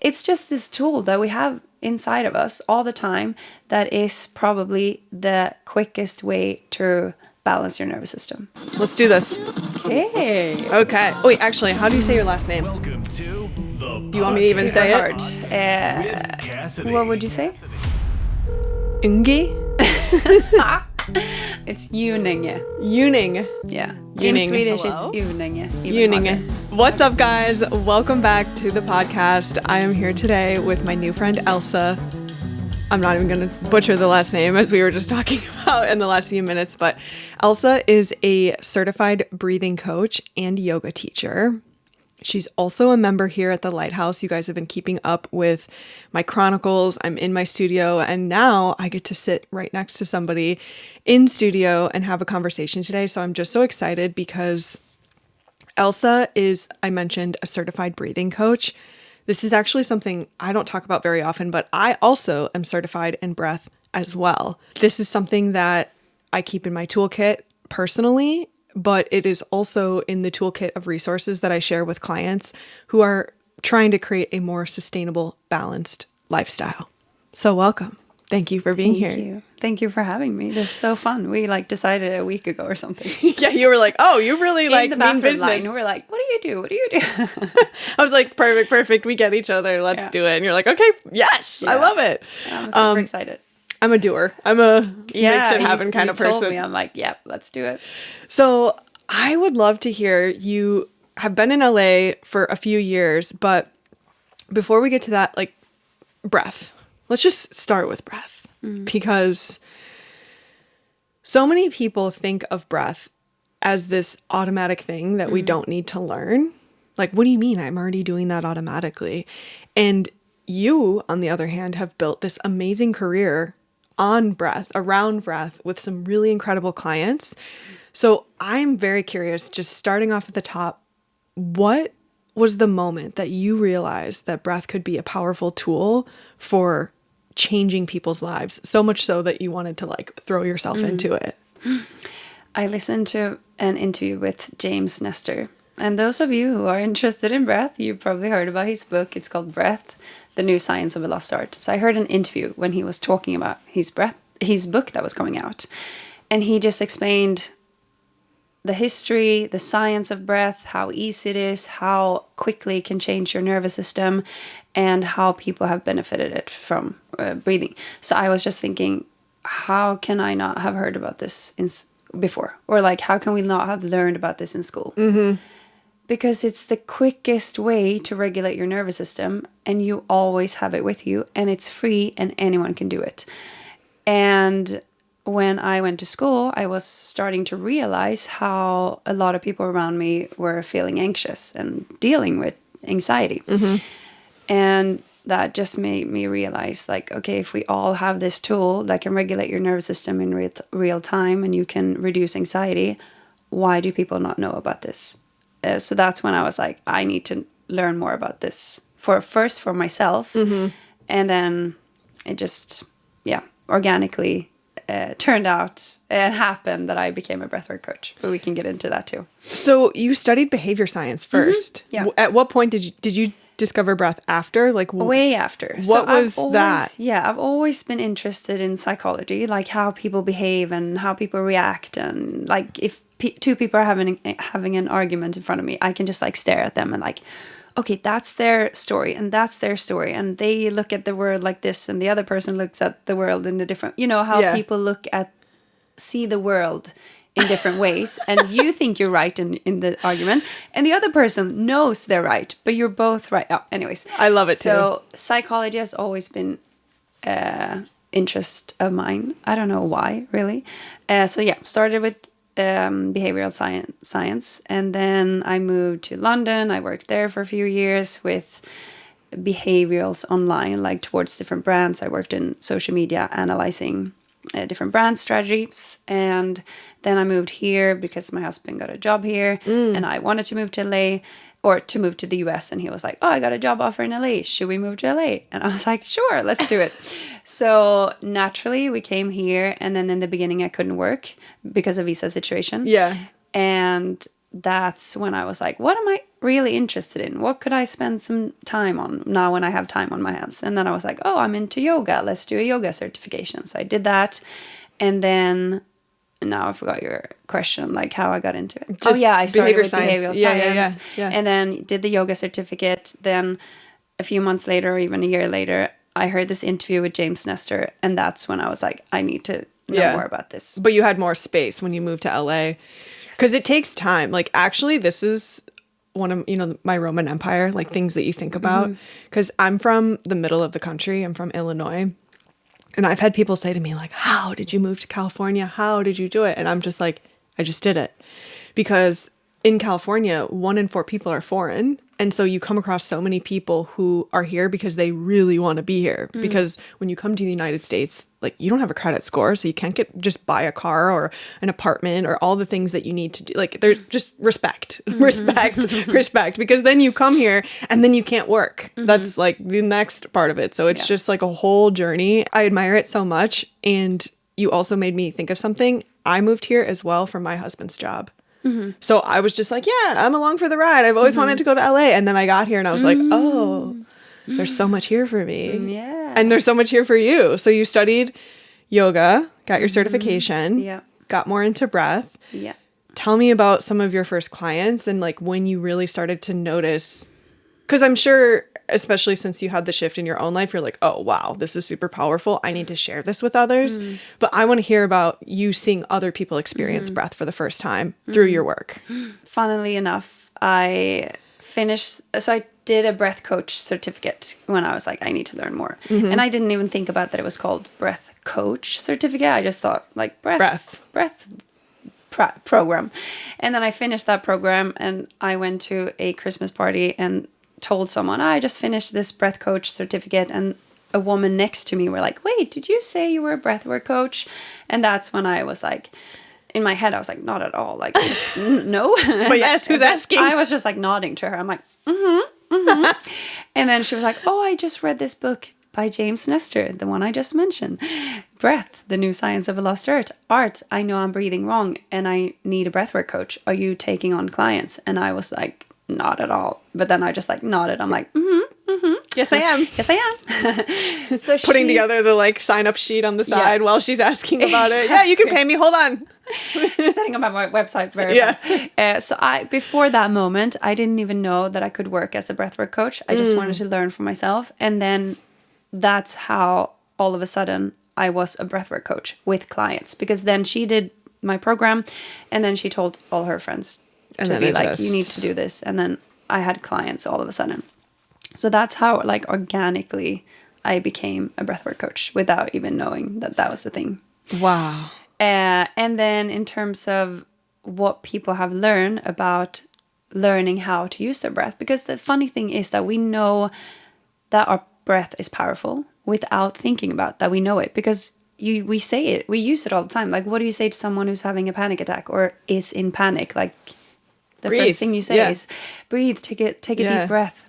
it's just this tool that we have inside of us all the time that is probably the quickest way to balance your nervous system. Let's do this. Okay. Okay. Wait, actually, how do you say your last name? Welcome to the Do you want me to even say it? with Cassidy. What would you say? Unge? It's Unenge. Uning. Yeah. Uning. In Swedish, Hello? it's Unenge. even Uning. harder. What's up, guys? Welcome back to the podcast. I am here today with my new friend, Elsa. I'm not even going to butcher the last name as we were just talking about in the last few minutes, but Elsa is a certified breathing coach and yoga teacher. She's also a member here at the Lighthouse. You guys have been keeping up with my chronicles. I'm in my studio, and now I get to sit right next to somebody in studio and have a conversation today. So I'm just so excited because Elsa is, I mentioned, a certified breathing coach. This is actually something I don't talk about very often, but I also am certified in breath as well. This is something that I keep in my toolkit personally, but it is also in the toolkit of resources that I share with clients who are trying to create a more sustainable, balanced lifestyle. So welcome. Thank you for being here. Thank you for having me. This is so fun. We decided a week ago or something. Yeah, you were like, oh, you really In the mean bathroom business. line, we're like, what do you do? What do you do? I was like, perfect. We get each other. Let's do it. And you're like, okay, yes, I love it. I'm super excited. I'm a doer. I'm a make shit happen kind of person. Told me, I'm like, yep, let's do it. So I would love to hear, you have been in LA for a few years, but before we get to that, like breath, let's just start with breath because so many people think of breath as this automatic thing that we don't need to learn. Like, what do you mean? I'm already doing that automatically. And you, on the other hand, have built this amazing career on breath, around breath, with some really incredible clients. So I'm very curious, just starting off at the top, what was the moment that you realized that breath could be a powerful tool for changing people's lives, so much so that you wanted to like throw yourself into it? I listened to an interview with James Nestor. And those of you who are interested in breath, you've probably heard about his book. It's called Breath, The New Science of a Lost Art. So I heard an interview when he was talking about his book that was coming out. And he just explained the history, the science of breath, how easy it is, how quickly it can change your nervous system, and how people have benefited it from breathing. So I was just thinking, how can I not have heard about this before? Or like, how can we not have learned about this in school? Because it's the quickest way to regulate your nervous system, and you always have it with you, and it's free, and anyone can do it. And when I went to school, I was starting to realize how a lot of people around me were feeling anxious and dealing with anxiety. And that just made me realize, like, okay, if we all have this tool that can regulate your nervous system in real time and you can reduce anxiety, why do people not know about this? So that's when I was like, I need to learn more about this first for myself. And then it just, organically turned out and happened that I became a breathwork coach. But we can get into that too. So you studied behavior science first. Yeah. At what point did you discover breath after? Like way after. What was that? Yeah, I've always been interested in psychology, like how people behave and how people react, and like if two people are having an argument in front of me, I can just like stare at them and like, okay, that's their story and that's their story, and they look at the world like this, and the other person looks at the world in a different. You know how people see the world in different ways, and you think you're right in the argument, and the other person knows they're right, but you're both right. Oh, anyways, I love it too. So psychology has always been interest of mine. I don't know why, really. Started with behavioral science, and then I moved to London. I worked there for a few years with behaviorals online, like towards different brands. I worked in social media analyzing different brand strategies, and then I moved here because my husband got a job here, and I wanted to move to LA or to move to the US, and he was like, oh, I got a job offer in LA, should we move to LA? And I was like, sure, let's do it. So naturally we came here, and then in the beginning I couldn't work because of visa situation. Yeah. And that's when I was like, what am I really interested in? What could I spend some time on now when I have time on my hands? And then I was like, oh, I'm into yoga. Let's do a yoga certification. So I did that. And then now I forgot your question, like how I got into it. Just I started with science. behavioral science. And then did the yoga certificate. Then a few months later, or even a year later, I heard this interview with James Nestor. And that's when I was like, I need to know more about this. But you had more space when you moved to LA. Because it takes time. Like, actually, this is one of, my Roman Empire, like things that you think about. Because I'm from the middle of the country. I'm from Illinois. And I've had people say to me, like, how did you move to California? How did you do it? And I'm just like, I just did it. Because in California, 1 in 4 people are foreign. And so you come across so many people who are here because they really want to be here. Because when you come to the United States, like, you don't have a credit score, so you can't just buy a car or an apartment or all the things that you need to do. Like, there's just respect, because then you come here and then you can't work. That's like the next part of it. So it's just like a whole journey. I admire it so much. And you also made me think of something. I moved here as well for my husband's job. So I was just like, yeah, I'm along for the ride. I've always wanted to go to LA. And then I got here and I was like, oh, there's so much here for me. Yeah. And there's so much here for you. So you studied yoga, got your certification, got more into breath. Yeah. Tell me about some of your first clients and like when you really started to notice, because I'm sure, especially since you had the shift in your own life, you're like, oh, wow, this is super powerful. I need to share this with others. But I want to hear about you seeing other people experience breath for the first time through your work. Funnily enough, I did a breath coach certificate when I was like, I need to learn more. And I didn't even think about that it was called breath coach certificate. I just thought like breath program. And then I finished that program and I went to a Christmas party and told someone, I just finished this breath coach certificate, and a woman next to me were like, wait, did you say you were a breathwork coach? And that's when I was like, in my head, I was like, not at all. Like, no. But yes, who's asking? I was just like nodding to her. I'm like, And then she was like, oh, I just read this book by James Nestor, the one I just mentioned. Breath, the New Science of a Lost Art. I know I'm breathing wrong and I need a breathwork coach. Are you taking on clients? And I was like, not at all. But then I just like nodded. I'm like, Yes, I am. Yes, I am. So putting together the like sign up sheet on the side while she's asking about it. Yeah, you can pay me. Hold on. Setting up my website very fast. So before that moment, I didn't even know that I could work as a breathwork coach. I just wanted to learn for myself. And then that's how all of a sudden I was a breathwork coach with clients, because then she did my program and then she told all her friends to be like, you need to do this. And then I had clients all of a sudden. So that's how like organically I became a breathwork coach without even knowing that that was a thing. Wow. And then in terms of what people have learned about learning how to use their breath, because the funny thing is that we know that our breath is powerful without thinking about that. We know it because we say it. We use it all the time. Like, what do you say to someone who's having a panic attack or is in panic? Like, the first thing you say is breathe, take a deep breath.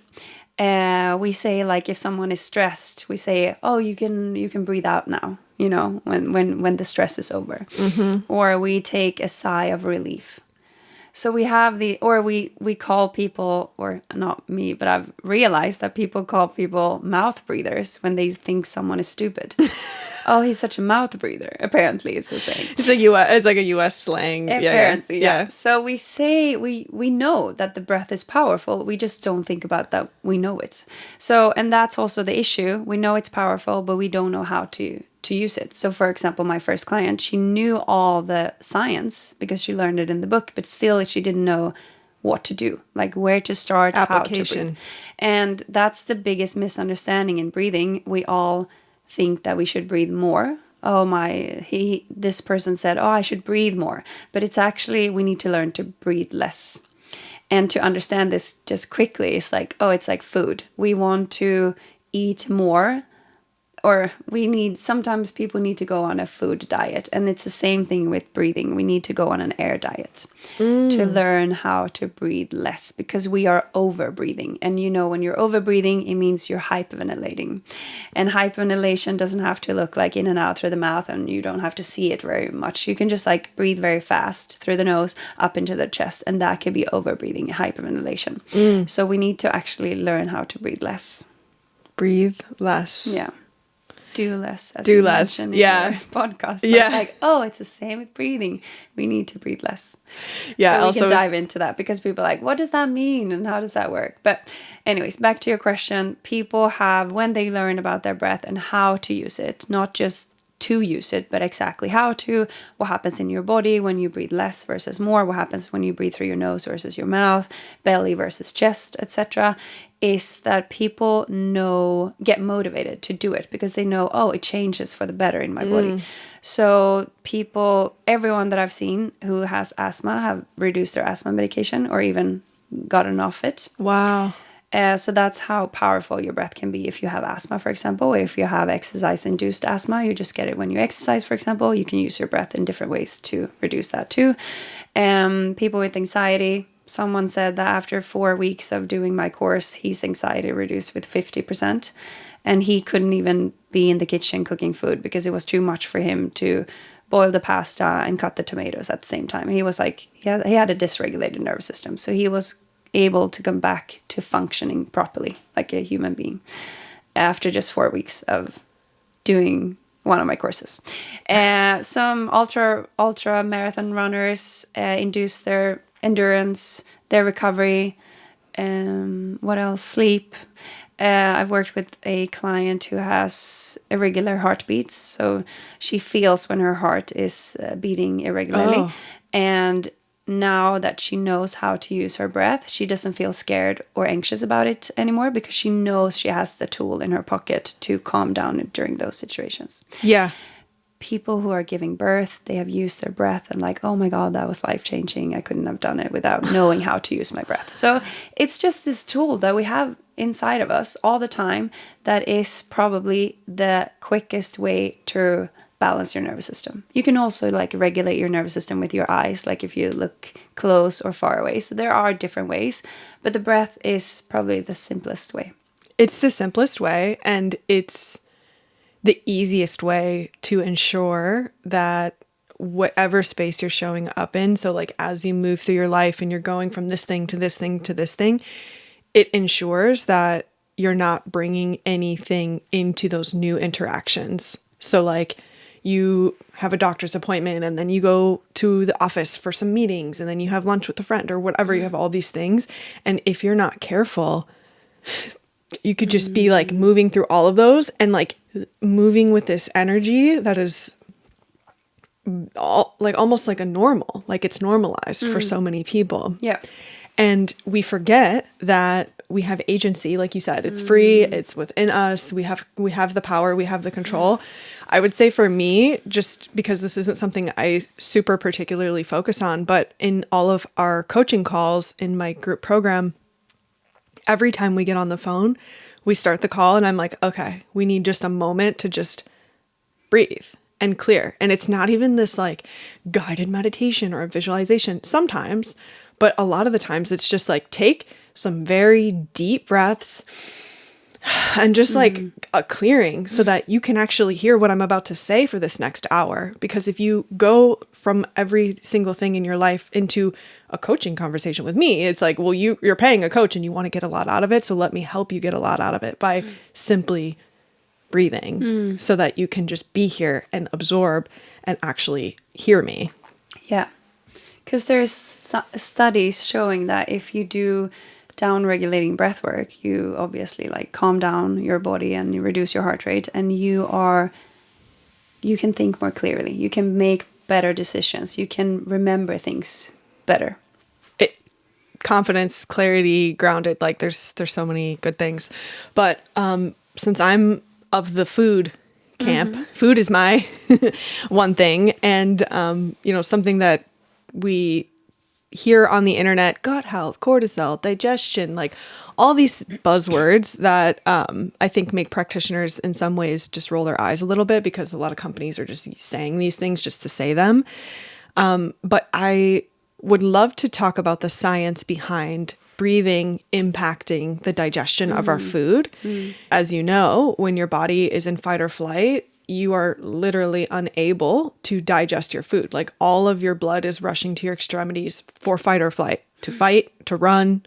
We say, like, if someone is stressed, we say, oh, you can breathe out now, you know, when the stress is over. Or we take a sigh of relief. So we have we call people, or not me, but I've realized that people call people mouth breathers when they think someone is stupid. Oh, he's such a mouth breather. Apparently, it's the same. It's like a U.S. slang. Apparently, yeah. So we say we know that the breath is powerful. We just don't think about that. We know it. So, and that's also the issue. We know it's powerful, but we don't know how to use it. So, for example, my first client, she knew all the science because she learned it in the book, but still she didn't know what to do, like where to start, application. How to breathe. And that's the biggest misunderstanding in breathing. We all think that we should breathe more. This person said, oh, I should breathe more. But it's actually, we need to learn to breathe less. And to understand this just quickly, it's like, it's like food. We want to eat more sometimes people need to go on a food diet, and it's the same thing with breathing. We need to go on an air diet to learn how to breathe less, because we are over breathing. And when you're over breathing, it means you're hyperventilating. And hyperventilation doesn't have to look like in and out through the mouth, and you don't have to see it very much. You can just like breathe very fast through the nose up into the chest, and that could be over breathing, hyperventilation. So we need to actually learn how to breathe less. Breathe less. Yeah. Do less. As Do you less. mentioned Yeah. in your podcast. But Yeah. it's like, oh, it's the same with breathing. We need to breathe less. Yeah. So we Also, can dive into that, because people are like, what does that mean? And how does that work? But anyways, back to your question. People have, when they learn about their breath and how to use it, not just to use it, but exactly how to, what happens in your body when you breathe less versus more, what happens when you breathe through your nose versus your mouth, belly versus chest, etc., is that people get motivated to do it, because they know, oh, it changes for the better in my body. So everyone that I've seen who has asthma have reduced their asthma medication or even gotten off it. wow. So that's how powerful your breath can be if you have asthma, for example, or if you have exercise-induced asthma. You just get it when you exercise, for example. You can use your breath in different ways to reduce that too. People with anxiety, someone said that after 4 weeks of doing my course, his anxiety reduced with 50%. And he couldn't even be in the kitchen cooking food because it was too much for him to boil the pasta and cut the tomatoes at the same time. He was like, he had a dysregulated nervous system. So he was able to come back to functioning properly like a human being after just 4 weeks of doing one of my courses. Some ultra marathon runners induce their endurance, their recovery. What else? Sleep. I've worked with a client who has irregular heartbeats, so she feels when her heart is beating irregularly. And now that she knows how to use her breath, she doesn't feel scared or anxious about it anymore, because she knows she has the tool in her pocket to calm down during those situations. Yeah. People who are giving birth, they have used their breath and like, oh my God, that was life-changing. I couldn't have done it without knowing how to use my breath. So it's just this tool that we have inside of us all the time that is probably the quickest way to balance your nervous system. You can also like regulate your nervous system with your eyes, like if you look close or far away. So there are different ways, but the breath is probably the simplest way. It's the simplest way, and it's the easiest way to ensure that whatever space you're showing up in, so like as you move through your life and you're going from this thing to this thing to this thing, it ensures that you're not bringing anything into those new interactions. So like you have a doctor's appointment and then you go to the office for some meetings and then you have lunch with a friend or whatever, you have all these things. And if you're not careful, you could just be like moving through all of those and like moving with this energy that is almost like a normal, like it's normalized for so many people. Yeah. And we forget that we have agency, like you said, it's free, it's within us. We have the power, we have the control. I would say for me, just because this isn't something I super particularly focus on, but in all of our coaching calls in my group program, every time we get on the phone, we start the call and I'm like, okay, we need just a moment to just breathe and clear. And it's not even this like guided meditation or a visualization sometimes, but a lot of the times it's just like take some very deep breaths and just like a clearing so that you can actually hear what I'm about to say for this next hour. Because if you go from every single thing in your life into a coaching conversation with me, it's like, well, you're paying a coach and you want to get a lot out of it. So let me help you get a lot out of it by simply breathing so that you can just be here and absorb and actually hear me. Yeah. Because there's studies showing that if you do down-regulating breath work, you obviously like calm down your body and you reduce your heart rate, and you can think more clearly. You can make better decisions. You can remember things better. Confidence, clarity, grounded, like there's so many good things. But since I'm of the food camp, food is my one thing. And, something that we hear on the internet, gut health, cortisol, digestion, like all these buzzwords that I think make practitioners in some ways just roll their eyes a little bit because a lot of companies are just saying these things just to say them. But I would love to talk about the science behind breathing impacting the digestion of our food. As you know, when your body is in fight or flight, you are literally unable to digest your food. Like all of your blood is rushing to your extremities for fight or flight, to fight, to run.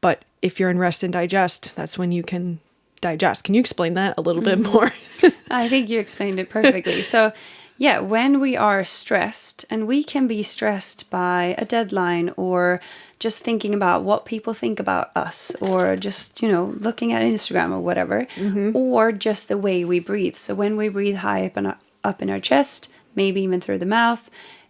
But if you're in rest and digest, that's when you can digest. Can you explain that a little bit more? I think you explained it perfectly. So, yeah, when we are stressed, and we can be stressed by a deadline or just thinking about what people think about us, or just, looking at Instagram or whatever, or just the way we breathe. So when we breathe high up in our chest, maybe even through the mouth,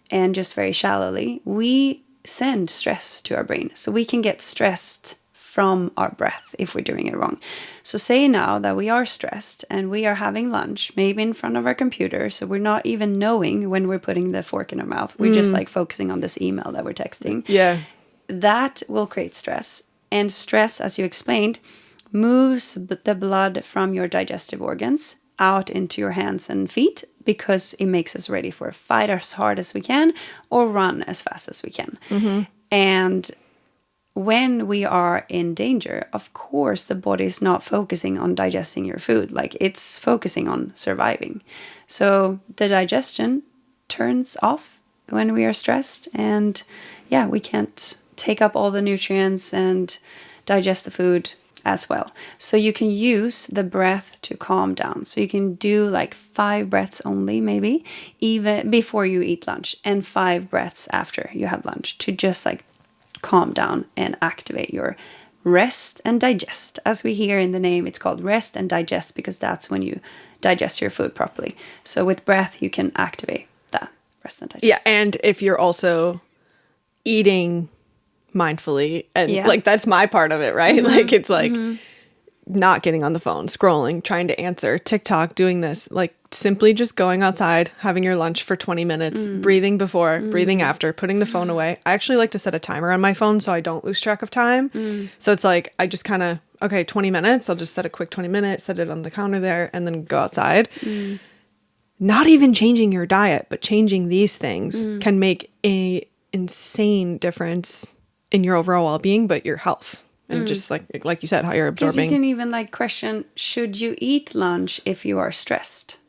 and just very shallowly, we send stress to our brain. So we can get stressed from our breath if we're doing it wrong. So say now that we are stressed and we are having lunch, maybe in front of our computer, so we're not even knowing when we're putting the fork in our mouth. We're just like focusing on this email that we're texting. Yeah. That will create stress. And stress, as you explained, moves the blood from your digestive organs out into your hands and feet because it makes us ready for a fight as hard as we can or run as fast as we can. And when we are in danger, of course, the body is not focusing on digesting your food. Like it's focusing on surviving. So the digestion turns off when we are stressed. And yeah, we can't take up all the nutrients and digest the food as well. So you can use the breath to calm down. So you can do like 5 breaths only, maybe, even before you eat lunch, and 5 breaths after you have lunch to just like calm down and activate your rest and digest. As we hear in the name, it's called rest and digest because that's when you digest your food properly. So with breath, you can activate that rest and digest. Yeah, and if you're also eating mindfully, and like that's my part of it, right? Like it's like not getting on the phone, scrolling, trying to answer TikTok, doing this, like simply just going outside, having your lunch for 20 minutes, breathing before, breathing after, putting the phone away. I actually like to set a timer on my phone so I don't lose track of time. So it's like I just kind of, okay, 20 minutes, I'll just set a quick 20 minutes, set it on the counter there, and then go outside. Not even changing your diet, but changing these things can make a insane difference in your overall well-being, but your health. And just like you said, how you're absorbing. Because you can even like question, should you eat lunch if you are stressed?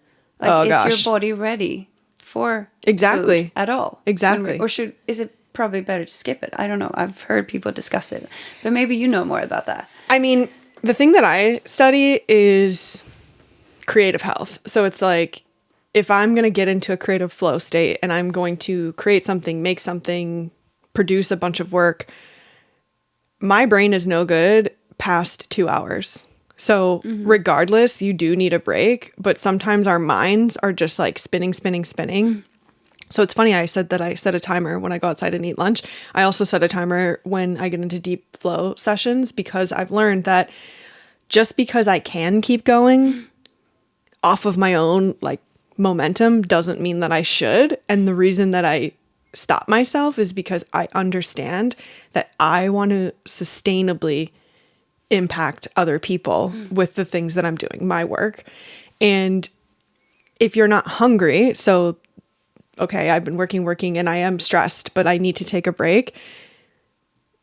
Like, is your body ready for food at all? Exactly. Or is it probably better to skip it? I don't know. I've heard people discuss it, but maybe you know more about that. I mean, the thing that I study is creative health. So it's like, if I'm going to get into a creative flow state and I'm going to create something, make something, produce a bunch of work, my brain is no good past 2 hours. So regardless, you do need a break, but sometimes our minds are just like spinning. So it's funny, I said that I set a timer when I go outside and eat lunch. I also set a timer when I get into deep flow sessions because I've learned that just because I can keep going off of my own like momentum doesn't mean that I should. And the reason that I stop myself is because I understand that I want to sustainably impact other people with the things that I'm doing, my work. And if you're not hungry, so, okay, I've been working, and I am stressed, but I need to take a break.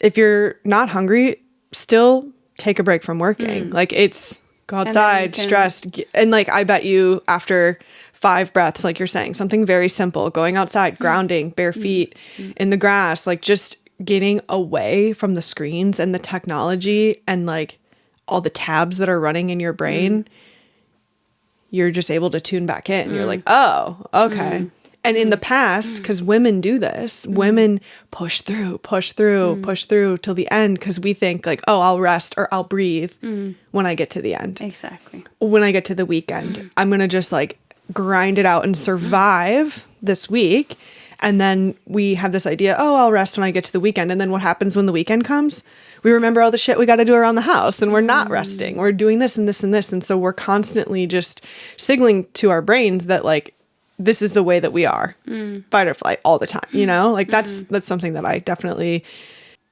If you're not hungry, still take a break from working. Like it's go outside, stressed. And like, I bet you after 5 breaths, like you're saying, something very simple, going outside, grounding, bare feet in the grass, like just getting away from the screens and the technology and like all the tabs that are running in your brain, you're just able to tune back in. You're like, oh, okay. And in the past, because women do this, women push through till the end because we think like, oh, I'll rest or I'll breathe when I get to the end. Exactly. When I get to the weekend, I'm going to just like grind it out and survive this week. And then we have this idea, oh, I'll rest when I get to the weekend. And then what happens when the weekend comes? We remember all the shit we got to do around the house and we're not resting. We're doing this and this and this. And so we're constantly just signaling to our brains that like, this is the way that we are, fight or flight all the time, you know? Like that's something that I definitely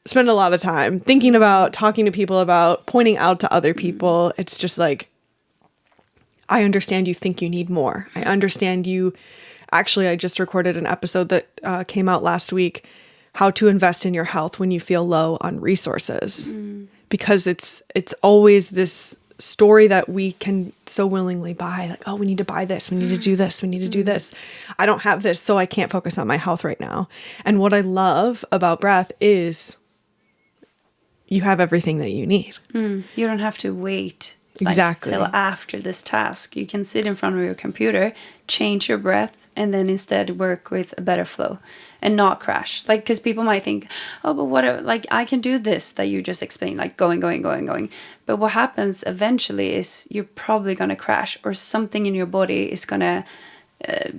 spend a lot of time thinking about, talking to people about, pointing out to other people. It's just like, I understand you think you need more. I understand you. Actually, I just recorded an episode that came out last week, how to invest in your health when you feel low on resources. Because it's always this story that we can so willingly buy. Like, oh, we need to buy this. We need to do this. We need to do this. I don't have this, so I can't focus on my health right now. And what I love about breath is you have everything that you need. You don't have to wait Exactly. till after this task. You can sit in front of your computer, change your breath, and then instead work with a better flow and not crash. Like, because people might think, oh, but what, like, I can do this that you just explained, like going. But what happens eventually is you're probably going to crash, or something in your body is going to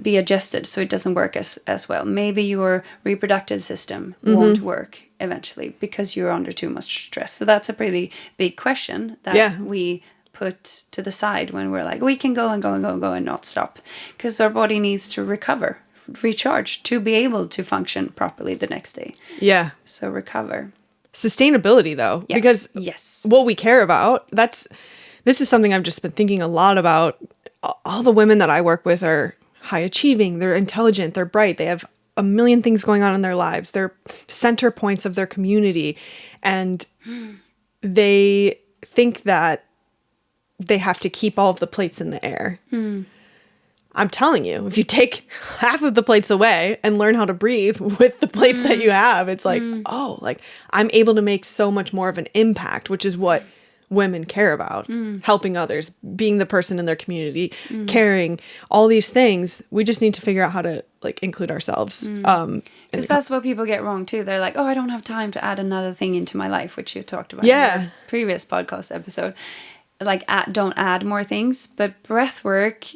be adjusted so it doesn't work as well. Maybe your reproductive system won't work eventually because you're under too much stress. So that's a pretty big question that we put to the side when we're like, we can go and not stop, because our body needs to recover, recharge to be able to function properly the next day. So recover. Sustainability though, because what we care about, this is something I've just been thinking a lot about. All the women that I work with are high achieving, they're intelligent, they're bright, they have a million things going on in their lives, they're center points of their community, and they think that they have to keep all of the plates in the air. I'm telling you, if you take half of the plates away and learn how to breathe with the plates that you have, it's like, oh, like I'm able to make so much more of an impact, which is what women care about. Helping others, being the person in their community, caring, all these things. We just need to figure out how to like include ourselves. Because that's what people get wrong too. They're like, oh, I don't have time to add another thing into my life, which you talked about in your previous podcast episode. Like, don't add more things, but breath work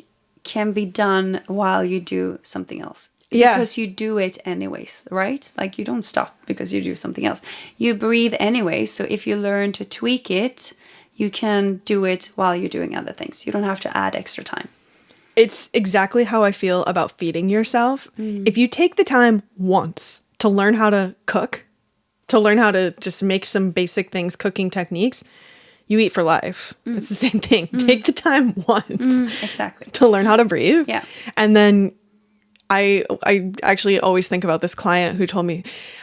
can be done while you do something else. Because you do it anyways, right? Like, you don't stop because you do something else. You breathe anyway. So if you learn to tweak it, you can do it while you're doing other things. You don't have to add extra time. It's exactly how I feel about feeding yourself. If you take the time once to learn how to cook, to learn how to just make some basic things, cooking techniques, you eat for life. It's the same thing. Take the time once exactly to learn how to breathe. And then I actually always think about this client who told me,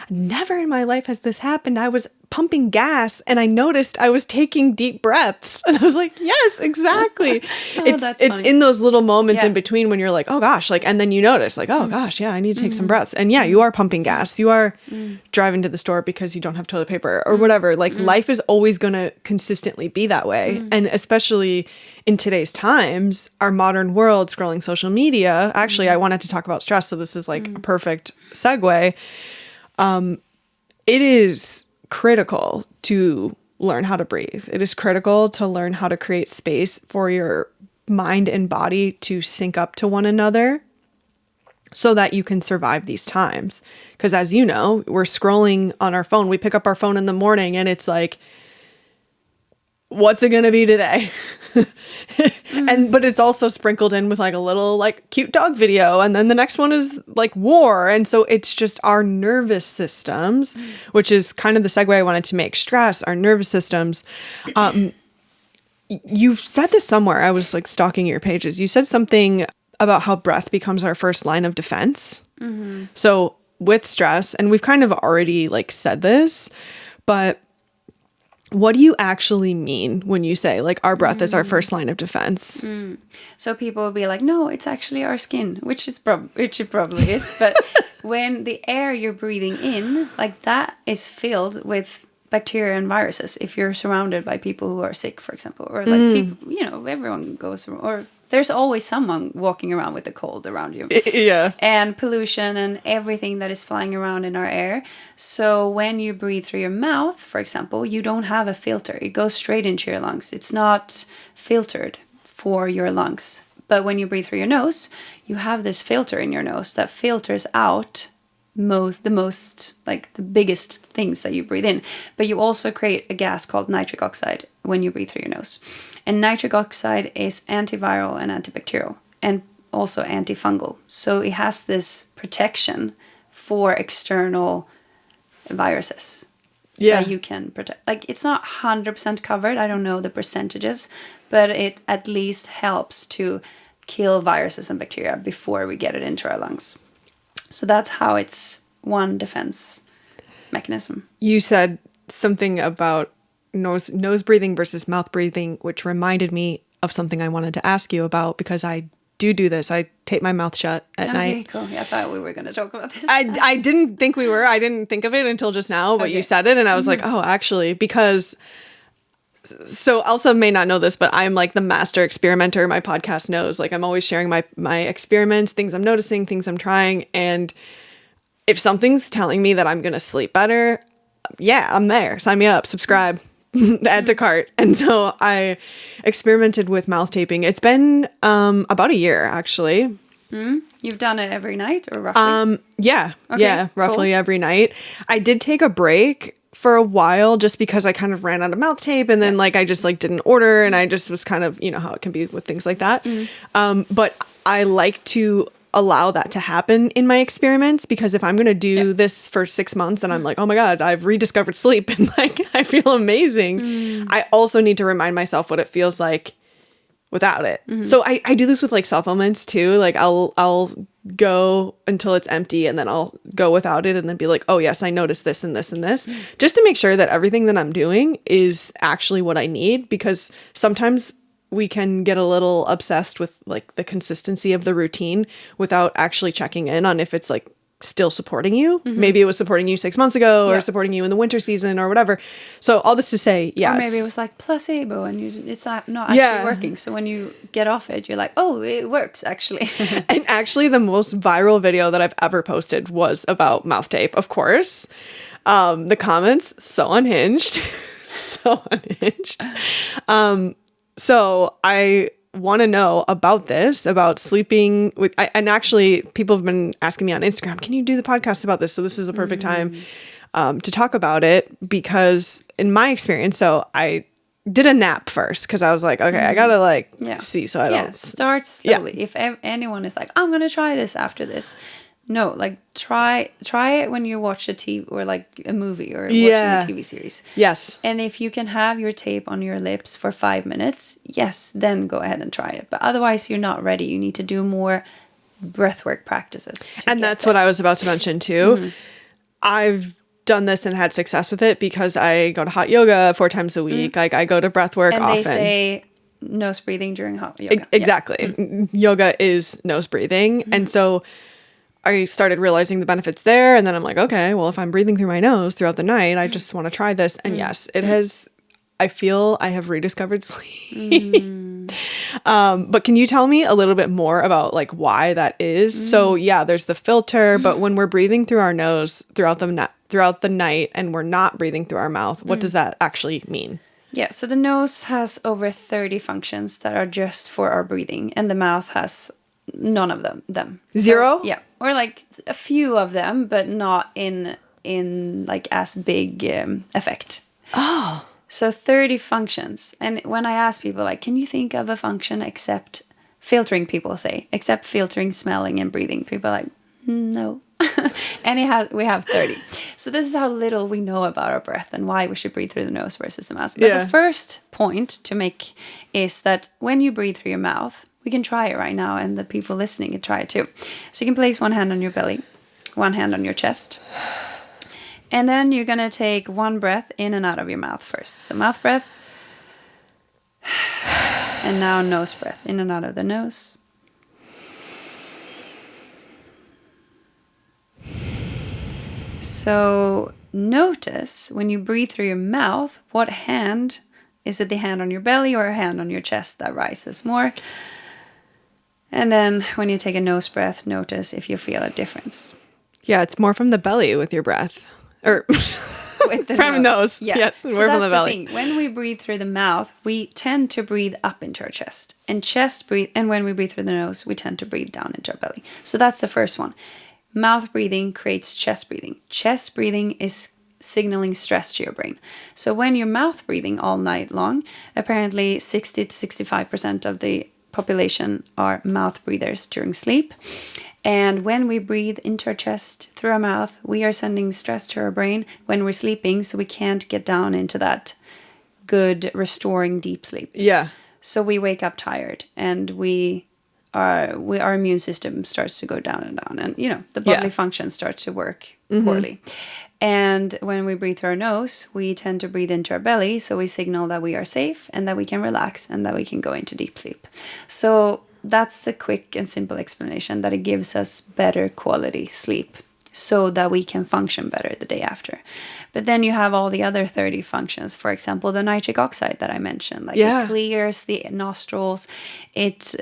never in my life has this happened. I was pumping gas and I noticed I was taking deep breaths. And I was like, yes, exactly. It's in those little moments in between when you're like, oh gosh, like, and then you notice like, oh gosh, I need to take some breaths. And you are pumping gas. You are driving to the store because you don't have toilet paper or whatever. Like life is always going to consistently be that way. And especially in today's times, our modern world, scrolling social media. Actually, I wanted to talk about stress. So this is like a perfect segue. It is critical to learn how to breathe. It is critical to learn how to create space for your mind and body to sync up to one another so that you can survive these times. Because as you know, we're scrolling on our phone. We pick up our phone in the morning and it's like, what's it going to be today? But it's also sprinkled in with like a little like cute dog video. And then the next one is like war. And so it's just our nervous systems, which is kind of the segue I wanted to make. Stress, our nervous systems. You've said this somewhere. I was like stalking your pages. You said something about how breath becomes our first line of defense. So with stress, and we've kind of already like said this, but what do you actually mean when you say like our breath is our first line of defense? So people will be like, no, it's actually our skin, which it probably is. But when the air you're breathing in, like that is filled with bacteria and viruses. If you're surrounded by people who are sick, for example, or like people, you know, everyone goes, or there's always someone walking around with a cold around you. And pollution and everything that is flying around in our air. So when you breathe through your mouth, for example, you don't have a filter. It goes straight into your lungs. It's not filtered for your lungs. But when you breathe through your nose, you have this filter in your nose that filters out the biggest things that you breathe in. But you also create a gas called nitric oxide when you breathe through your nose. And nitric oxide is antiviral and antibacterial. And also antifungal. So it has this protection for external viruses. Yeah. That you can protect. Like, it's not 100% covered. I don't know the percentages, but it at least helps to kill viruses and bacteria before we get it into our lungs. So that's how it's one defense mechanism. You said something about nose breathing versus mouth breathing, which reminded me of something I wanted to ask you about, because I do this. I tape my mouth shut at night. Okay, cool. Yeah, I thought we were going to talk about this. I didn't think we were. I didn't think of it until just now, but you said it, and I was like, oh, actually, because... So Elsa may not know this, but I'm like the master experimenter. My podcast knows. Like, I'm always sharing my experiments, things I'm noticing, things I'm trying. And if something's telling me that I'm going to sleep better, yeah, I'm there. Sign me up, subscribe, add to cart. And so I experimented with mouth taping. It's been about a year, actually. You've done it every night or roughly? Yeah. Okay, yeah, roughly cool. every night. I did take a break for a while just because I kind of ran out of mouth tape, and then like I just like didn't order, and I just was kind of, you know how it can be with things like that. But I like to allow that to happen in my experiments, because if I'm going to do this for 6 months and I'm like, oh my God, I've rediscovered sleep and like I feel amazing, I also need to remind myself what it feels like without it. So I do this with like supplements too. Like I'll go until it's empty, and then I'll go without it, and then be like, oh yes, I noticed this and this and this, just to make sure that everything that I'm doing is actually what I need, because sometimes we can get a little obsessed with like the consistency of the routine without actually checking in on if it's like still supporting you. Maybe it was supporting you 6 months ago, or supporting you in the winter season or whatever. So all this to say, yes. Or maybe it was like placebo and it's not actually working. So when you get off it, you're like, oh, it works actually. And actually the most viral video that I've ever posted was about mouth tape, of course. The comments, so unhinged. So unhinged. So I want to know about this, about sleeping with, and actually people have been asking me on Instagram, can you do the podcast about this? So this is the perfect time to talk about it, because in my experience, so I did a nap first, because I was like, okay, I gotta like see, so I don't. Start slowly. If anyone is like, I'm gonna try this after this, no, like try it when you watch a TV or like a movie or watching a TV series. Yes. And if you can have your tape on your lips for 5 minutes, yes, then go ahead and try it. But otherwise, you're not ready. You need to do more breathwork practices. And that's what I was about to mention too. I've done this and had success with it because I go to hot yoga 4 times a week. Like I go to breathwork often. And they say nose breathing during hot yoga. Exactly. Yoga is nose breathing. And so I started realizing the benefits there, and then I'm like, okay, well, if I'm breathing through my nose throughout the night, I just want to try this. And yes, it has, I feel I have rediscovered sleep. But can you tell me a little bit more about like why that is? So yeah, there's the filter, but when we're breathing through our nose throughout the night and we're not breathing through our mouth, what does that actually mean? Yeah, so the nose has over 30 functions that are just for our breathing, and the mouth has none of them. Zero? So, yeah, or like a few of them, but not in like as big effect. Oh. So 30 functions. And when I ask people like, can you think of a function except filtering, people say, except filtering, smelling and breathing, people are like, no. And we have 30. So this is how little we know about our breath and why we should breathe through the nose versus the mouth. But the first point to make is that when you breathe through your mouth, we can try it right now, and the people listening can try it too. So you can place one hand on your belly, one hand on your chest. And then you're going to take one breath in and out of your mouth first. So mouth breath. And now nose breath, in and out of the nose. So notice when you breathe through your mouth, what hand, is it the hand on your belly or a hand on your chest that rises more? And then when you take a nose breath, notice if you feel a difference. Yeah, it's more from the belly with your breath. Or with the from nose. Yeah. Yes, so more from the that's belly. Thing. When we breathe through the mouth, we tend to breathe up into our chest. And when we breathe through the nose, we tend to breathe down into our belly. So that's the first one. Mouth breathing creates chest breathing. Chest breathing is signaling stress to your brain. So when you're mouth breathing all night long, apparently 60 to 65% of the population are mouth breathers during sleep. And when we breathe into our chest through our mouth, we are sending stress to our brain when we're sleeping, so we can't get down into that good, restoring deep sleep. Yeah. So we wake up tired, and our immune system starts to go down and down, and the bodily function starts to work poorly. And when we breathe through our nose, we tend to breathe into our belly, so we signal that we are safe and that we can relax and that we can go into deep sleep. So that's the quick and simple explanation, that it gives us better quality sleep so that we can function better the day after. But then you have all the other 30 functions. For example, the nitric oxide that I mentioned. It clears the nostrils. It,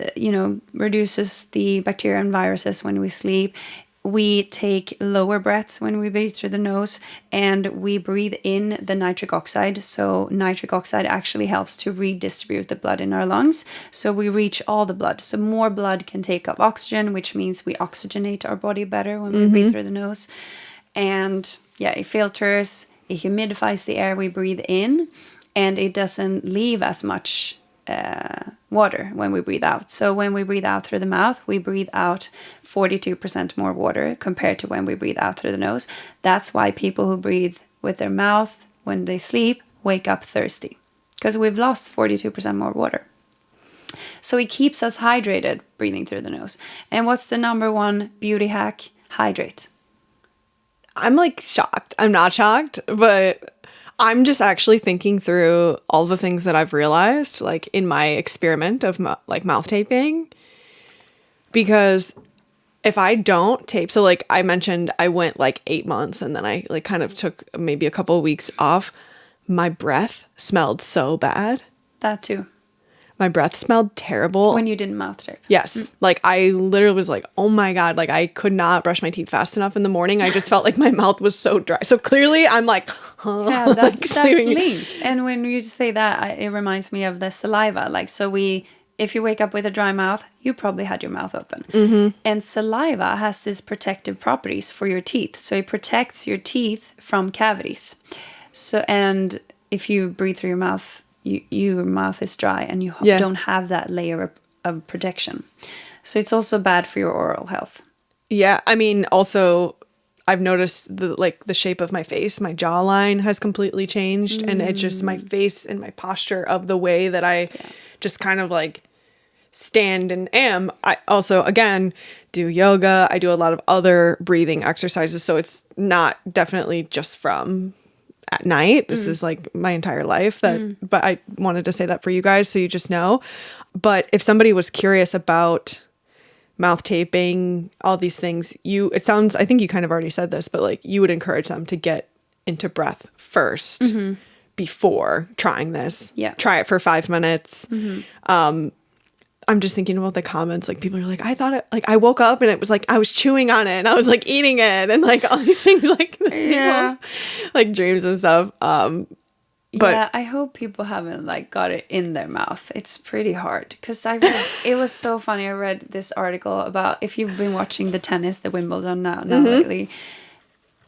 reduces the bacteria and viruses when we sleep. We take lower breaths when we breathe through the nose, and we breathe in the nitric oxide. So nitric oxide actually helps to redistribute the blood in our lungs. So we reach all the blood. So more blood can take up oxygen, which means we oxygenate our body better when we breathe through the nose. And it filters, it humidifies the air we breathe in, and it doesn't leave as much water when we breathe out. So when we breathe out through the mouth, we breathe out 42% more water compared to when we breathe out through the nose. That's why people who breathe with their mouth when they sleep wake up thirsty, because we've lost 42% more water. So it keeps us hydrated breathing through the nose. And what's the number one beauty hack? Hydrate. I'm shocked. I'm not shocked, but I'm just actually thinking through all the things that I've realized, in my experiment of mouth taping. Because if I don't tape, so I mentioned, I went 8 months and then I kind of took maybe a couple of weeks off. My breath smelled so bad. That too. My breath smelled terrible. When you didn't mouth tape. Yes. I literally was oh my God, I could not brush my teeth fast enough in the morning. I just felt like my mouth was so dry. So clearly I'm yeah, that's linked. And when you say that, it reminds me of the saliva. If you wake up with a dry mouth, you probably had your mouth open. Mm-hmm. And saliva has these protective properties for your teeth. So it protects your teeth from cavities. So, and if you breathe through your mouth, your mouth is dry and you don't have that layer of protection. So it's also bad for your oral health. Yeah. I mean, also, I've noticed the shape of my face, my jawline has completely changed. And it's just my face and my posture of the way that I just kind of stand and am. I also, again, do yoga. I do a lot of other breathing exercises. So it's not definitely just from at night. This is my entire life, but I wanted to say that for you guys so you just know. But if somebody was curious about mouth taping, all these things, I think you kind of already said this, but you would encourage them to get into breath first before trying this. Yeah. Try it for 5 minutes. I'm just thinking about the comments. People are I thought it, I woke up and it was I was chewing on it and I was eating it and all these things dreams and stuff. But I hope people haven't got it in their mouth. It's pretty hard because it was so funny. I read this article about, if you've been watching the tennis, the Wimbledon now lately,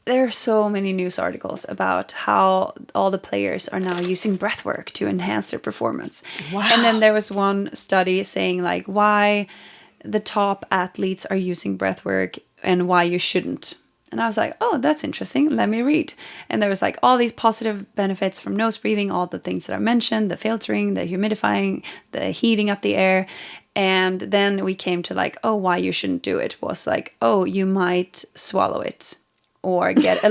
there are so many news articles about how all the players are now using breathwork to enhance their performance. Wow. And then there was one study saying why the top athletes are using breathwork and why you shouldn't. And I was oh, that's interesting. Let me read. And there was all these positive benefits from nose breathing, all the things that I mentioned, the filtering, the humidifying, the heating up the air. And then we came to why you shouldn't do it was you might swallow it or get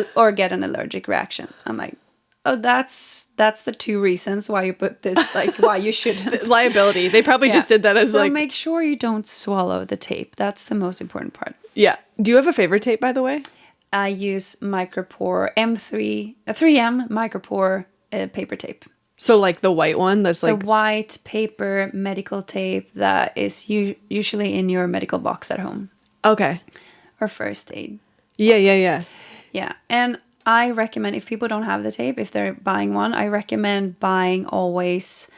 an allergic reaction. I'm oh, that's the two reasons why you put this, why you shouldn't. Liability. They probably just did that as so make sure you don't swallow the tape. That's the most important part. Yeah. Do you have a favorite tape, by the way? I use micropore 3M micropore paper tape. So the white one that's the white paper medical tape that is usually in your medical box at home. Okay. Or first aid. Yeah. Yeah. And I recommend, if people don't have the tape, if they're buying one, I recommend buying always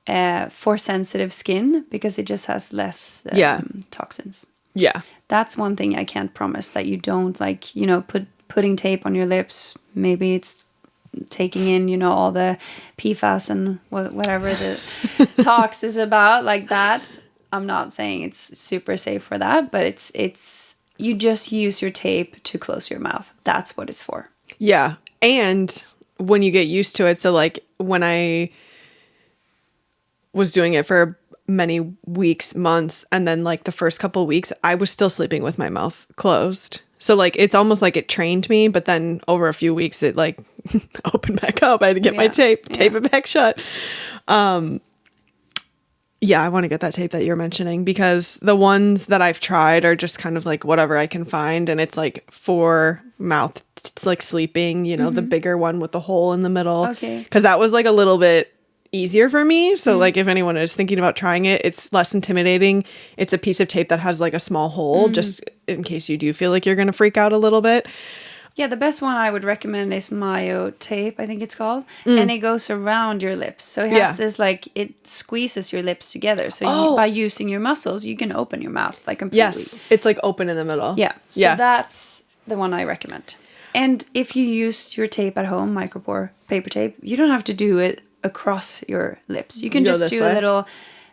for sensitive skin because it just has less toxins. Yeah. That's one thing I can't promise, that you don't putting tape on your lips. Maybe it's taking in, all the PFAS and whatever the tox is about that. I'm not saying it's super safe for that, but it's you just use your tape to close your mouth. That's what it's for. Yeah. And when you get used to it, so like when I was doing it for many weeks, months, and then like the first couple of weeks, I was still sleeping with my mouth closed. So like it's almost like it trained me, but then over a few weeks it like opened back up. I had to get my tape it back shut. Yeah, I want to get that tape that you're mentioning, because the ones that I've tried are just kind of like whatever I can find, and it's like for mouth, it's like sleeping, you know, the bigger one with the hole in the middle. Okay. Because that was like a little bit easier for me. So like if anyone is thinking about trying it, it's less intimidating. It's a piece of tape that has like a small hole just in case you do feel like you're going to freak out a little bit. Yeah, the best one I would recommend is Mayo tape, I think it's called. And it goes around your lips. So it has this, like, it squeezes your lips together. So by using your muscles, you can open your mouth, like, completely. Yes, it's like open in the middle. Yeah, so that's the one I recommend. And if you use your tape at home, micropore paper tape, you don't have to do it across your lips. You can just do a little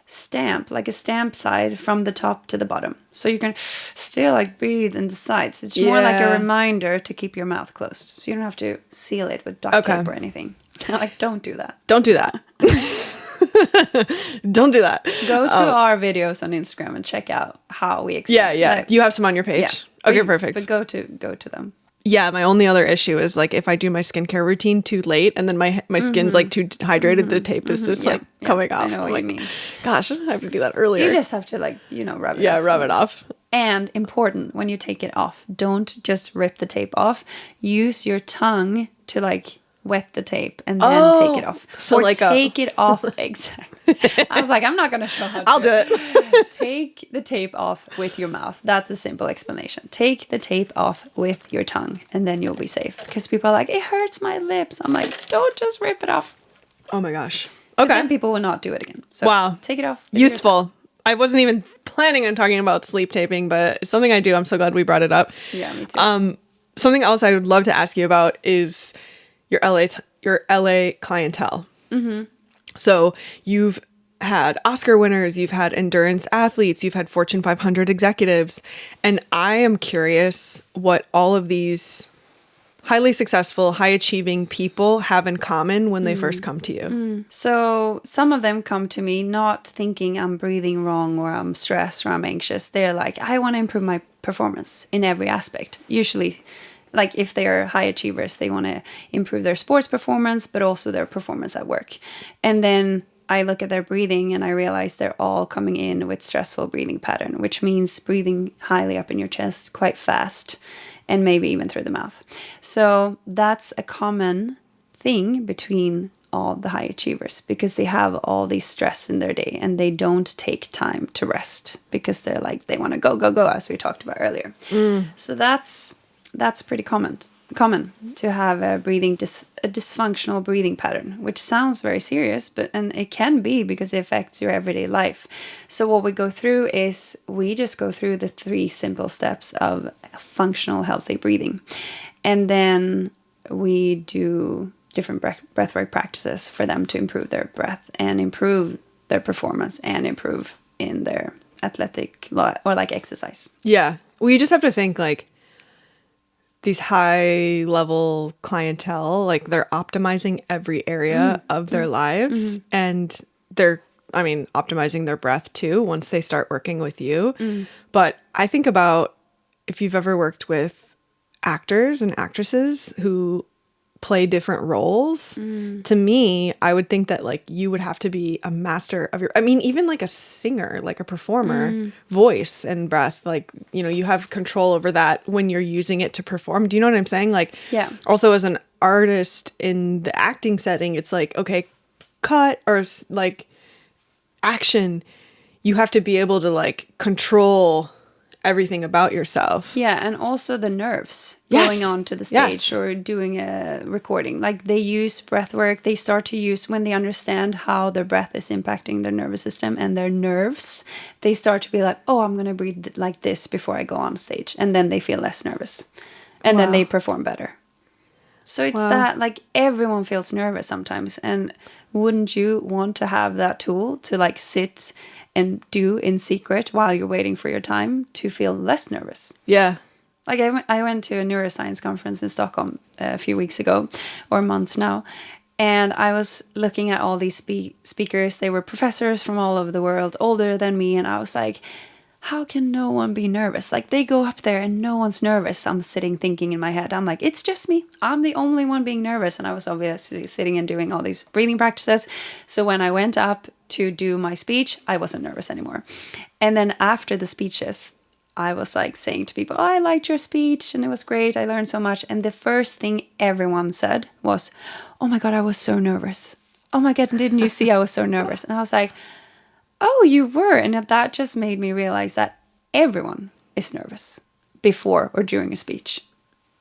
stamp, like a stamp side from the top to the bottom. So you can still like breathe in the sides. It's more like a reminder to keep your mouth closed. So you don't have to seal it with duct tape or anything. Like, don't do that. Don't do that. Don't do that. Go to our videos on Instagram and check out how we explain. Yeah. Like, you have some on your page? Yeah. Okay, perfect. But go to them. Yeah, my only other issue is like if I do my skincare routine too late and then my skin's like too hydrated, the tape is just like coming off. I know what you mean. Gosh, I have to do that earlier. You just have to like, rub it off. Yeah, rub it off. And important, when you take it off, don't just rip the tape off. Use your tongue to like wet the tape and then take it off. So or like take it off. Exactly. I was like, I'm not going to show how to I'll do it. Take the tape off with your mouth. That's a simple explanation. Take the tape off with your tongue and then you'll be safe. Because people are like, it hurts my lips. I'm like, don't just rip it off. Oh my gosh. Okay. Then people will not do it again. So wow. Take it off. Useful. I wasn't even planning on talking about sleep taping, but it's something I do. I'm so glad we brought it up. Yeah, me too. Something else I would love to ask you about is your LA clientele. Mm-hmm. So you've had Oscar winners, you've had endurance athletes, you've had Fortune 500 executives, and I am curious what all of these highly successful, high achieving people have in common when they first come to you. So some of them come to me not thinking I'm breathing wrong or I'm stressed or I'm anxious. They're like, I want to improve my performance in every aspect. Usually, like if they're high achievers, they want to improve their sports performance, but also their performance at work. And then I look at their breathing and I realize they're all coming in with stressful breathing pattern, which means breathing highly up in your chest, quite fast, and maybe even through the mouth. So that's a common thing between all the high achievers because they have all this stress in their day and they don't take time to rest because they're like, they want to go, as we talked about earlier. So that's pretty common to have a dysfunctional breathing pattern, which sounds very serious, and it can be because it affects your everyday life. So what we go through is we just go through the 3 simple steps of functional, healthy breathing. And then we do different breathwork practices for them to improve their breath and improve their performance and improve in their athletic or like exercise. Yeah. Well, you just have to think like, these high level clientele, like they're optimizing every area of their lives and they're, optimizing their breath too once they start working with you. But I think about if you've ever worked with actors and actresses who play different roles, to me, I would think that like you would have to be a master of even like a singer, like a performer, voice and breath, like, you have control over that when you're using it to perform. Do you know what I'm saying? Like, yeah. Also as an artist in the acting setting, it's like, okay, cut or like action, you have to be able to like control everything about yourself. Yeah, and also the nerves Yes. going on to the stage or doing a recording. Like they use breath work. They start to use when they understand how their breath is impacting their nervous system and their nerves. They start to be like, oh, I'm going to breathe like this before I go on stage. And then they feel less nervous. And then they perform better. So it's Wow. that, like, everyone feels nervous sometimes. And wouldn't you want to have that tool to, like, sit and do in secret while you're waiting for your time to feel less nervous? Yeah. Like, I went to a neuroscience conference in Stockholm a few weeks ago, or months now. And I was looking at all these speakers. They were professors from all over the world, older than me. And I was like, how can no one be nervous? Like, they go up there and no one's nervous. I'm sitting thinking in my head, I'm like, it's just me. I'm the only one being nervous. And I was obviously sitting and doing all these breathing practices. So when I went up to do my speech, I wasn't nervous anymore. And then after the speeches, I was like saying to people, oh, I liked your speech and it was great. I learned so much. And the first thing everyone said was, oh my God, I was so nervous. Oh my God, didn't you see I was so nervous? And I was like, oh, you were. And that just made me realize that everyone is nervous before or during a speech,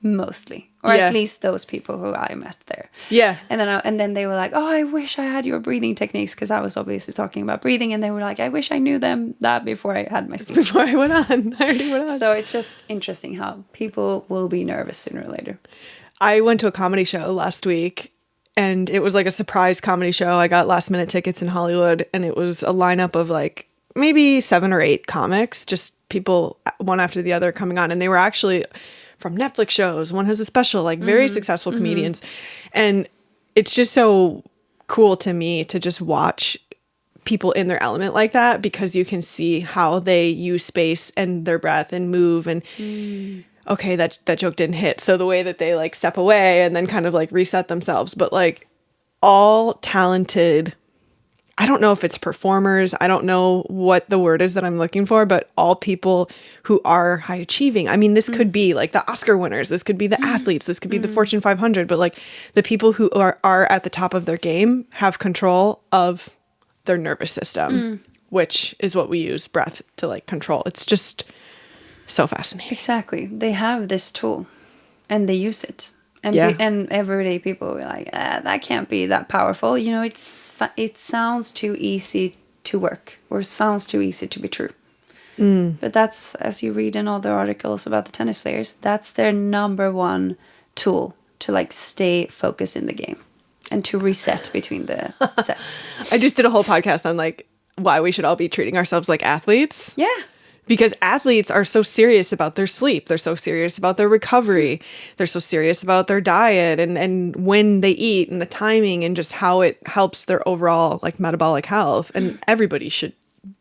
mostly. Or Yeah. at least those people who I met there. Yeah. And then they were like, oh, I wish I had your breathing techniques, because I was obviously talking about breathing. And they were like, I wish I knew that before I had my speech. Before I went on. I already went on. So it's just interesting how people will be nervous sooner or later. I went to a comedy show last week, and it was like a surprise comedy show. I got last minute tickets in Hollywood, and it was a lineup of like maybe 7 or 8 comics, just people one after the other coming on. And they were actually from Netflix shows. One has a special, like very successful comedians. And it's just so cool to me to just watch people in their element like that, because you can see how they use space and their breath and move and okay, that joke didn't hit. So the way that they like step away and then kind of like reset themselves, but like all talented, I don't know if it's performers, I don't know what the word is that I'm looking for, but all people who are high achieving. I mean, this could be like the Oscar winners, this could be the athletes, this could be the Fortune 500, but like the people who are at the top of their game have control of their nervous system, which is what we use breath to like control. It's just so fascinating. Exactly. They have this tool and they use it. And Yeah. and everyday people were like, that can't be that powerful. You know, it sounds too easy to work, or sounds too easy to be true. But that's, as you read in all the articles about the tennis players, that's their number one tool to like stay focused in the game and to reset between the sets. I just did a whole podcast on like why we should all be treating ourselves like athletes. Yeah. Because athletes are so serious about their sleep. They're so serious about their recovery. They're so serious about their diet and when they eat and the timing and just how it helps their overall like metabolic health. And everybody should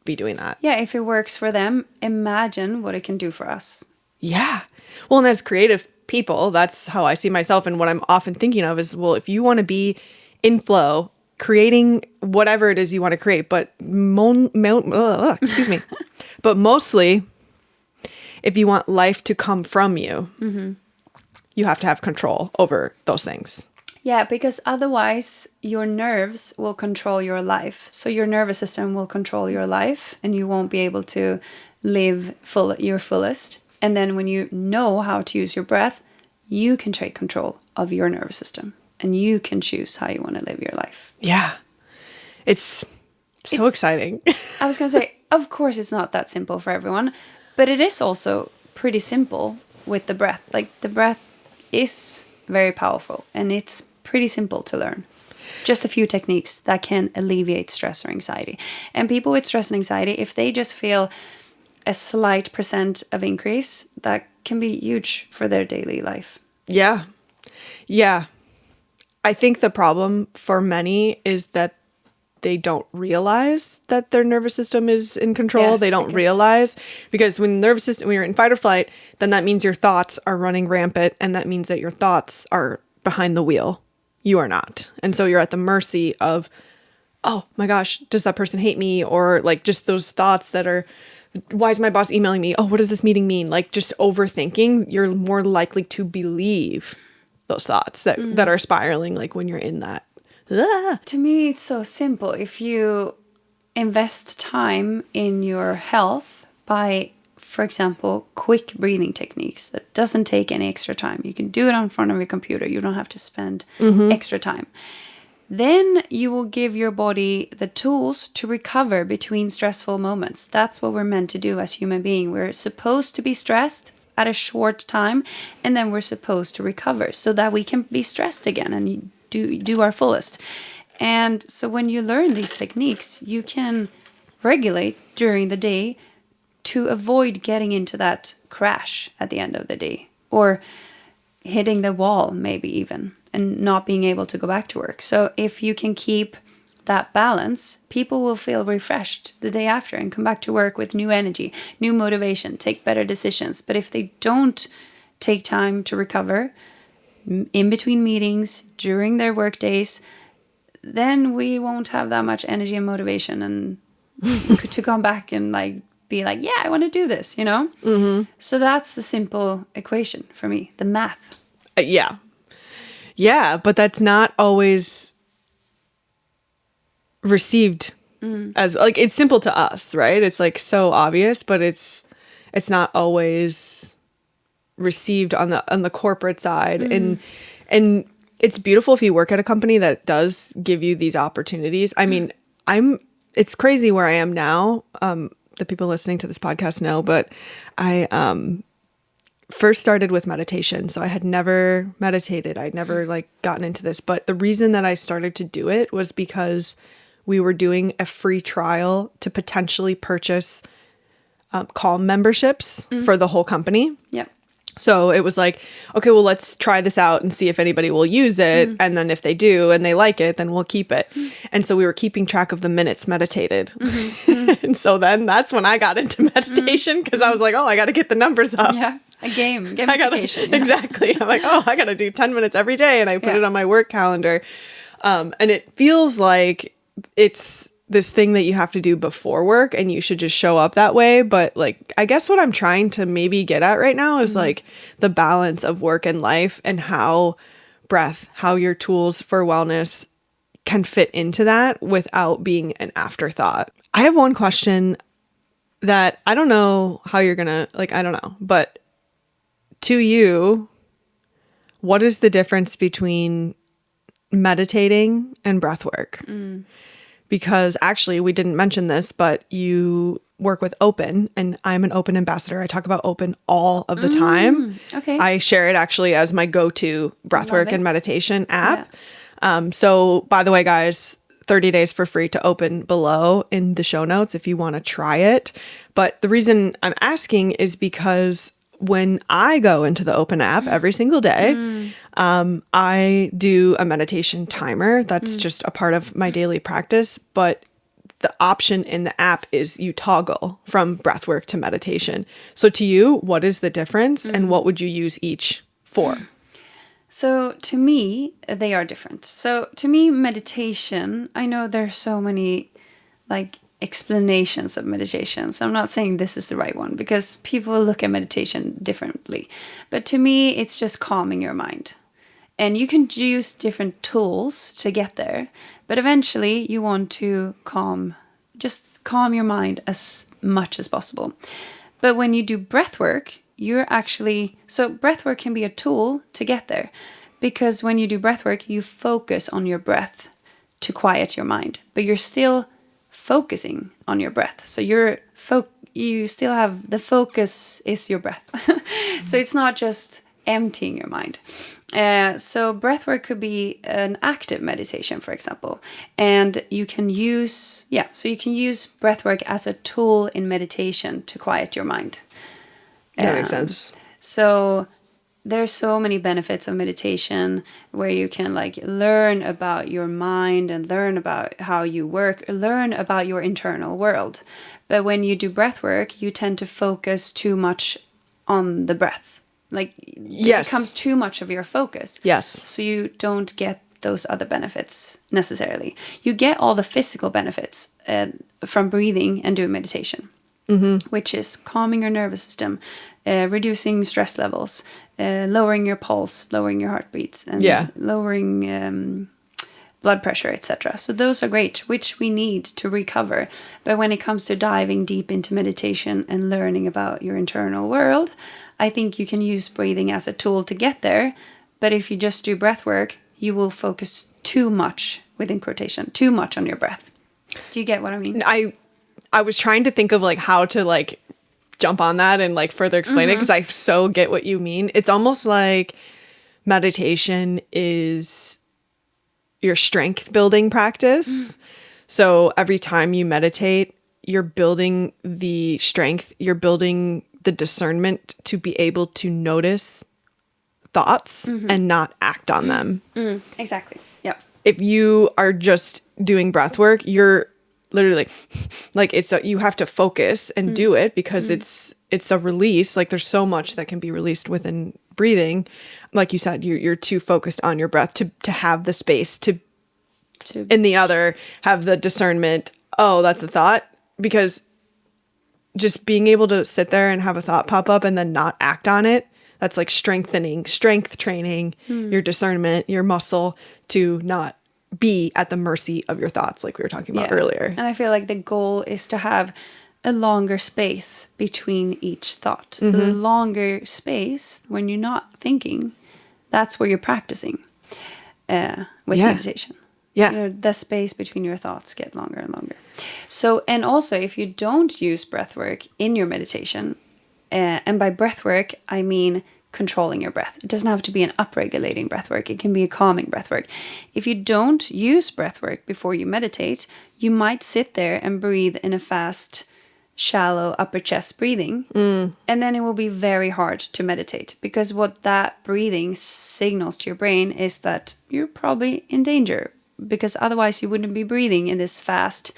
be doing that. Yeah, if it works for them, imagine what it can do for us. Yeah. Well, and as creative people, that's how I see myself. And what I'm often thinking of is, well, if you want to be in flow, creating whatever it is you want to create, but excuse me. But mostly, if you want life to come from you, you have to have control over those things. Yeah, because otherwise your nerves will control your life. So your nervous system will control your life and you won't be able to live your fullest. And then when you know how to use your breath, you can take control of your nervous system and you can choose how you want to live your life. Yeah. It's so exciting. I was going to say, of course, it's not that simple for everyone, but it is also pretty simple with the breath. Like, the breath is very powerful and it's pretty simple to learn. Just a few techniques that can alleviate stress or anxiety. And people with stress and anxiety, if they just feel a slight % of increase, that can be huge for their daily life. Yeah. Yeah. I think the problem for many is that they don't realize that their nervous system is in control. Yes, they don't realize, because when you're in fight or flight, then that means your thoughts are running rampant, and that means that your thoughts are behind the wheel. You are not. And so you're at the mercy of, oh my gosh, does that person hate me? Or like just those thoughts that are, why is my boss emailing me? Oh, what does this meeting mean? Like just overthinking, you're more likely to believe those thoughts that are spiraling, like when you're in that. To me, it's so simple. If you invest time in your health by, for example, quick breathing techniques that doesn't take any extra time. You can do it in front of your computer. You don't have to spend extra time. Then you will give your body the tools to recover between stressful moments. That's what we're meant to do as human beings. We're supposed to be stressed at a short time, and then we're supposed to recover so that we can be stressed again and do our fullest. And so when you learn these techniques, you can regulate during the day to avoid getting into that crash at the end of the day, or hitting the wall maybe even, and not being able to go back to work. So if you can keep that balance, people will feel refreshed the day after and come back to work with new energy, new motivation, take better decisions. But if they don't take time to recover in between meetings, during their work days, then we won't have that much energy and motivation and to come back and be like, yeah, I want to do this, Mm-hmm. So that's the simple equation for me, the math. Yeah. Yeah, but that's not always received as it's simple to us, right? It's so obvious, but it's not always received on the corporate side. And it's beautiful if you work at a company that does give you these opportunities. I mean, it's crazy where I am now. The people listening to this podcast know, but I first started with meditation. So I had never meditated. I'd never gotten into this. But the reason that I started to do it was because we were doing a free trial to potentially purchase Calm memberships for the whole company. Yep. So it was okay, well, let's try this out and see if anybody will use it. And then if they do and they like it, then we'll keep it. And so we were keeping track of the minutes meditated. And so then that's when I got into meditation, because I was like, oh, I got to get the numbers up. Yeah. A gamification. Exactly. I'm like, oh, I got to do 10 minutes every day. And I put it on my work calendar. And it feels like it's this thing that you have to do before work and you should just show up that way. But I guess what I'm trying to maybe get at right now is the balance of work and life, and how your tools for wellness can fit into that without being an afterthought. I have one question that I don't know how you're gonna, I don't know, but to you, what is the difference between meditating and breath work? Because actually, we didn't mention this, but you work with Open, and I'm an Open ambassador. I talk about Open all of the time. Okay. I share it actually as my go-to breathwork and meditation app. So by the way, guys, 30 days for free to Open below in the show notes if you want to try it. But the reason I'm asking is because when I go into the Open app every single day, I do a meditation timer. That's just a part of my daily practice. But the option in the app is you toggle from breathwork to meditation. So to you, what is the difference, and what would you use each for? So to me, they are different. So to me, meditation, I know there's so many explanations of meditation. So I'm not saying this is the right one, because people look at meditation differently. But to me, it's just calming your mind. And you can use different tools to get there. But eventually you want to calm your mind as much as possible. But when you do breath work, so breath work can be a tool to get there. Because when you do breath work, you focus on your breath to quiet your mind. But you're still focusing on your breath. So you still have the focus is your breath. So it's not just emptying your mind. So breathwork could be an active meditation, for example, and you can use breathwork as a tool in meditation to quiet your mind. That makes sense. So there's so many benefits of meditation where you can learn about your mind and learn about how you work, learn about your internal world. But when you do breath work, you tend to focus too much on the breath. It becomes too much of your focus. Yes. So you don't get those other benefits necessarily. You get all the physical benefits from breathing and doing meditation. Which is calming your nervous system, reducing stress levels, lowering your pulse, lowering your heartbeats, and lowering blood pressure, etc. So those are great, which we need to recover. But when it comes to diving deep into meditation and learning about your internal world, I think you can use breathing as a tool to get there. But if you just do breath work, you will focus too much, within quotation, too much on your breath. Do you get what I mean? I was trying to think of how to jump on that and like further explain it, because I so get what you mean. It's almost like meditation is your strength building practice. So every time you meditate, you're building the strength, you're building the discernment to be able to notice thoughts and not act on them. Exactly. Yep. If you are just doing breath work, you're literally like you have to focus and do it, because it's a release. Like there's so much that can be released within breathing. Like you said, you're too focused on your breath to have the space to in the other have the discernment. Oh, that's a thought. Because just being able to sit there and have a thought pop up and then not act on it, that's like strength training your discernment, your muscle to not be at the mercy of your thoughts, like we were talking about earlier. And I feel like the goal is to have a longer space between each thought. So the longer space when you're not thinking, that's where you're practicing with meditation. Yeah. You know, the space between your thoughts get longer and longer. So, and also if you don't use breath work in your meditation, and by breath work, I mean controlling your breath. It doesn't have to be an upregulating breath work. It can be a calming breath work. If you don't use breath work before you meditate, you might sit there and breathe in a fast, shallow upper chest breathing. And then it will be very hard to meditate, because what that breathing signals to your brain is that you're probably in danger, because otherwise you wouldn't be breathing in this fast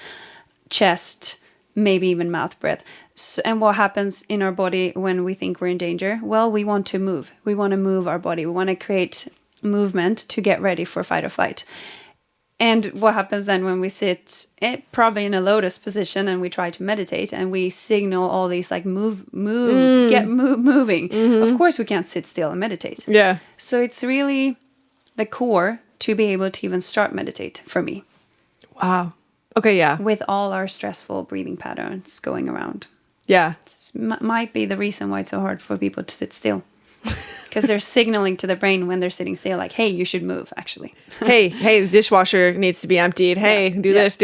chest, maybe even mouth breath. So, and what happens in our body when we think we're in danger? Well, we want to move. We want to move our body. We want to create movement to get ready for fight or flight. And what happens then when we sit probably in a lotus position and we try to meditate and we signal all these like move, moving. Of course we can't sit still and meditate. Yeah. So it's really the core to be able to even start meditate for me. Wow. Okay, yeah. With all our stressful breathing patterns going around. Yeah. It might be the reason why it's so hard for people to sit still. Because they're signaling to the brain when they're sitting still, like, hey, you should move, actually. hey, the dishwasher needs to be emptied. Hey, do this.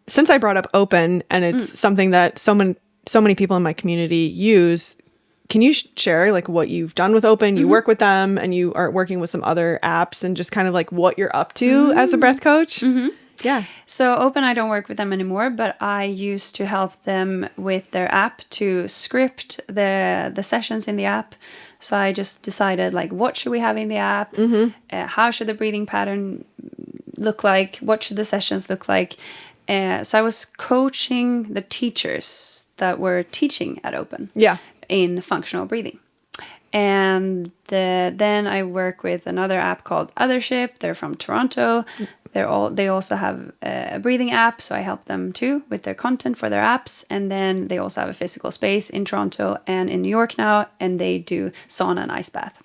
Since I brought up open, and it's something that so many people in my community use, can you share like what you've done with open? You work with them and you are working with some other apps, and just kind of like what you're up to as a breath coach? Yeah. So Open, I don't work with them anymore, but I used to help them with their app to script the sessions in the app. So I just decided like, what should we have in the app? How should the breathing pattern look like? What should the sessions look like? So I was coaching the teachers that were teaching at Open. Yeah. In functional breathing. And then I work with another app called Othership. They're from Toronto. They also have a breathing app, so I help them too with their content for their apps. And then they also have a physical space in Toronto and in New York now, and they do sauna and ice bath,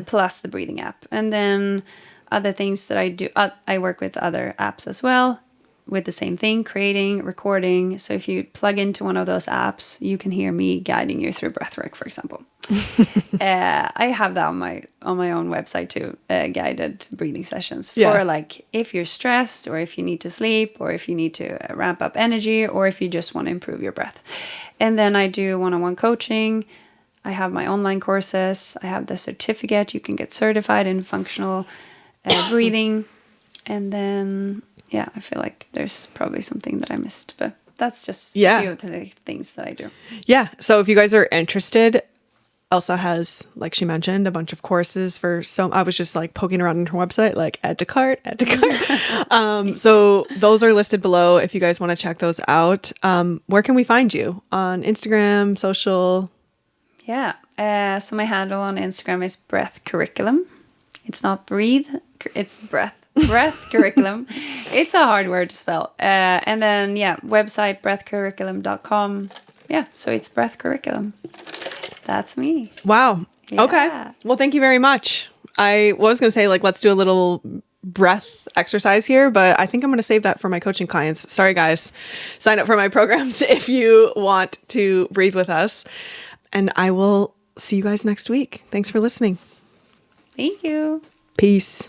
plus the breathing app. And then other things that I do, I work with other apps as well, with the same thing, creating, recording. So if you plug into one of those apps, you can hear me guiding you through breathwork, for example. I have that on my own website too, guided breathing sessions for like if you're stressed, or if you need to sleep, or if you need to ramp up energy, or if you just want to improve your breath. And then I do one-on-one coaching. I have my online courses. I have the certificate. You can get certified in functional breathing. And then I feel like there's probably something that I missed, but that's just a few of the things that I do. Yeah. So if you guys are interested, Elsa has, like she mentioned, a bunch of courses I was just like poking around on her website, like add to cart. So those are listed below if you guys want to check those out. Where can we find you? On Instagram, social? Yeah. So my handle on Instagram is breath curriculum. It's not breathe, it's breath. Breath curriculum. It's a hard word to spell. And then, website breathcurriculum.com. Yeah, so it's breath curriculum. That's me. Wow. Yeah. Okay. Well, thank you very much. I was going to say, like, let's do a little breath exercise here, but I think I'm going to save that for my coaching clients. Sorry, guys. Sign up for my programs if you want to breathe with us. And I will see you guys next week. Thanks for listening. Thank you. Peace.